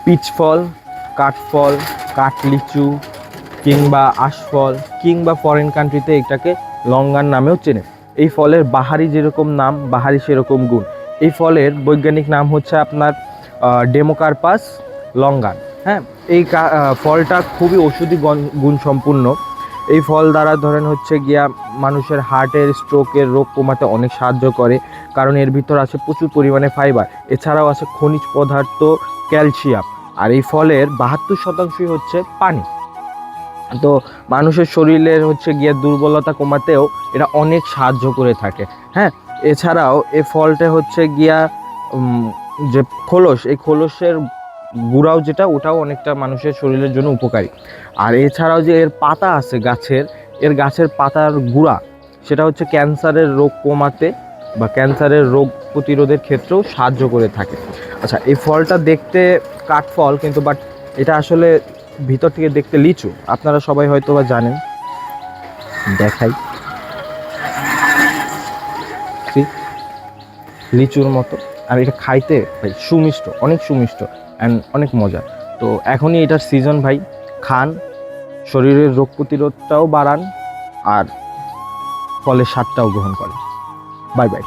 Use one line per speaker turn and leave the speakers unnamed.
Pitch ফল, কাঠফল, কাঠলিচু কিংবা আশফল কিংবা foreign কান্ট্রিতে এটাকে লঙ্গান নামেও চেনে। এই ফলের বাহারি যেরকম নাম, বাহারি সেরকম গুণ। এই ফলের বৈজ্ঞানিক নাম হচ্ছে আপনার ডেমোকার্পাস লঙ্গান। হ্যাঁ, এই ফলটা খুবই ঔষধি গুণসম্পন্ন। এই ফল দ্বারা ধরেন হচ্ছে গিয়া মানুষের হার্টের, স্ট্রোকের রোগ কমাতে অনেক সাহায্য করে, কারণ এর ভিতর আছে প্রচুর পরিমাণে ফাইবার। এছাড়াও আছে খনিজ পদার্থ, ক্যালসিয়াম। আর এই ফলের 72% হচ্ছে পানি। তো মানুষের শরীরের হচ্ছে গিয়ে দুর্বলতা কমাতেও এটা অনেক সাহায্য করে থাকে। হ্যাঁ, এছাড়াও এই ফলটা হচ্ছে গিয়া যে খোলস, এই খোলসের গুঁড়াও যেটা, ওটাও অনেকটা মানুষের শরীরের জন্য উপকারী। আর এছাড়াও যে এর পাতা আছে গাছের, এর গাছের পাতার গুঁড়া, সেটা হচ্ছে ক্যান্সারের রোগ কমাতে বা ক্যান্সারের রোগ প্রতিরোধের ক্ষেত্রেও সাহায্য করে থাকে। আচ্ছা, এই ফলটা দেখতে কাঠফল, কিন্তু বাট এটা আসলে ভিতর থেকে দেখতে লিচু। আপনারা সবাই হয়তো বা জানেন। দেখাই, লিচুর মতো। আর এটা খাইতে ভাই সুমিষ্ট, অনেক সুমিষ্ট অ্যান্ড অনেক মজা। তো এখনই এটার সিজন ভাই, খান, শরীরের রোগ প্রতিরোধটাও বাড়ান আর ফলের স্বাদটাও গ্রহণ করেন। Bye bye.